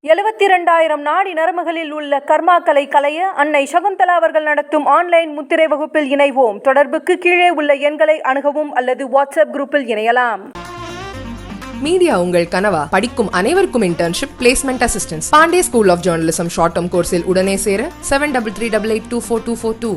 72,000 நாடி நரம்புகளில் உள்ள கர்மாக்களை களைய அன்னை சகுந்தலா அவர்கள் நடத்தும் ஆன்லைன் முத்திரை வகுப்பில் இணைவோம். தொடர்புக்கு கீழே உள்ள எண்களை அணுகவும் அல்லது வாட்ஸ்அப் குரூப்பில் இணையலாம். மீடியா உங்கள் கனவா? படிக்கும் அனைவருக்கும் internship, placement assistance. Pandey school of journalism short term கோர்ஸில் உடனே சேர 7338824242.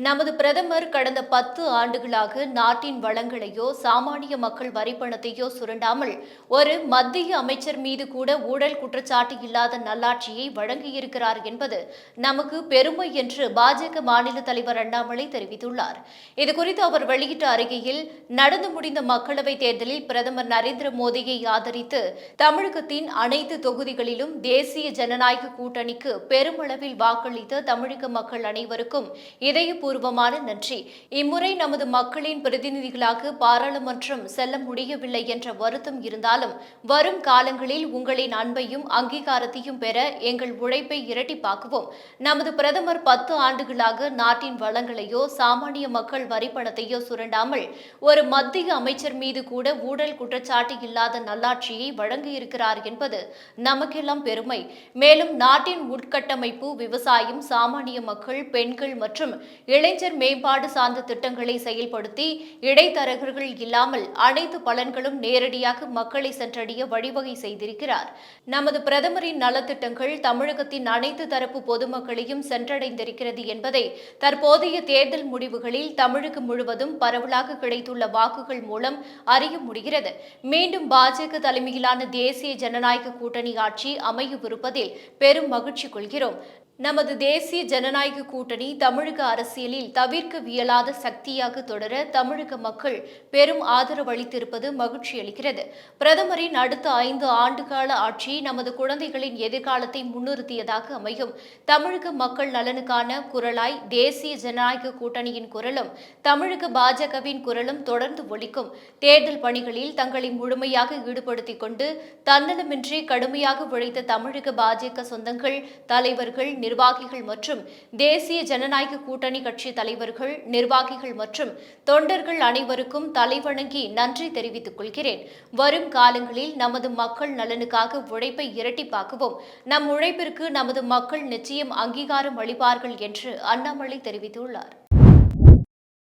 நமது பிரதமர் கடந்த 10 ஆண்டுகளாக நாட்டின் வளங்களையோ சாமானிய மக்கள் வரிப்பணத்தையோ சுரண்டாமல் ஒரு மத்திய அமைச்சர் மீது கூட ஊழல் குற்றச்சாட்டு இல்லாத நல்லாட்சியை வழங்கியிருக்கிறார் என்பது நமக்கு பெருமை என்று பாஜக மாநில தலைவர் அண்ணாமலை தெரிவித்துள்ளார். இதுகுறித்து அவர் வெளியிட்ட அறிக்கையில், நடந்து முடிந்த மக்களவைத் தேர்தலில் பிரதமர் நரேந்திர மோடியை ஆதரித்து தமிழகத்தின் அனைத்து தொகுதிகளிலும் தேசிய ஜனநாயக கூட்டணிக்கு பெருமளவில் வாக்களித்த தமிழக மக்கள் அனைவருக்கும் இதயபூர்வமான நன்றி. இம்முறை நமது மக்களின் பிரதிநிதிகளாக பாராளுமன்றம் செல்ல முடியவில்லை என்ற வருத்தம் இருந்தாலும் வரும் காலங்களில் உங்களின் அன்பையும் அங்கீகாரத்தையும் பெற எங்கள் உழைப்பை இரட்டிப்பாக்குவோம். நமது பிரதமர் 10 ஆண்டுகளாக நாட்டின் வளங்களையோ சாமானிய மக்கள் வரிப்பணத்தையோ சுரண்டாமல் ஒரு மத்திய அமைச்சர் மீது கூட ஊழல் குற்றச்சாட்டு இல்லாத நல்லாட்சியை வழங்கியிருக்கிறார் என்பது நமக்கெல்லாம் பெருமை. மேலும் நாட்டின் உட்கட்டமைப்பு, விவசாயம், சாமானிய மக்கள், பெண்கள் மற்றும் இளைஞர் மேம்பாடு சார்ந்த திட்டங்களை செயல்படுத்தி இடைத்தரகர்கள் இல்லாமல் அனைத்து பலன்களும் நேரடியாக மக்களை சென்றடைய வழிவகை செய்திருக்கிறார். நமது பிரதமரின் நலத்திட்டங்கள் தமிழகத்தின் அனைத்து தரப்பு பொதுமக்களையும் சென்றடைந்திருக்கிறது என்பதை தற்போதைய தேர்தல் முடிவுகளில் தமிழகம் முழுவதும் பரவலாக கிடைத்துள்ள வாக்குகள் மூலம் அறிய முடிகிறது. மீண்டும் பாஜக தலைமையிலான தேசிய ஜனநாயக கூட்டணி ஆட்சி அமையவிருப்பதில் பெரும் மகிழ்ச்சி கொள்கிறோம். நமது தேசிய ஜனநாயக கூட்டணி தமிழக அரசியலில் தவிர்க்கவியலாத சக்தியாக தொடர தமிழக மக்கள் பெரும் ஆதரவு அளித்திருப்பது மகிழ்ச்சி அளிக்கிறது. பிரதமரின் அடுத்த 5 ஆண்டுகால ஆட்சி நமது குழந்தைகளின் எதிர்காலத்தை முன்னிறுத்தியதாக அமையும். தமிழக மக்கள் நலனுக்கான குரலாய் தேசிய ஜனநாயக கூட்டணியின் குரலும் தமிழக பாஜகவின் குரலும் தொடர்ந்து ஒலிக்கும். தேர்தல் பணிகளில் தங்களை முழுமையாக ஈடுபடுத்திக் கொண்டு தன்னலமின்றி கடுமையாக உழைத்த தமிழக பாஜக சொந்தங்கள், தலைவர்கள், நிர்வாகிகள் மற்றும் தேசிய ஜனநாயக கூட்டணி கட்சி தலைவர்கள், நிர்வாகிகள் மற்றும் தொண்டர்கள் அனைவருக்கும் தலைவணங்கி நன்றி தெரிவித்துக் கொள்கிறேன். வரும் காலங்களில் நமது மக்கள் நலனுக்காக உழைப்பை இரட்டிப்பாக்குவோம். நம் உழைப்பிற்கு நமது மக்கள் நிச்சயம் அங்கீகாரம் அளிப்பார்கள் என்று அண்ணாமலை தெரிவித்துள்ளார்.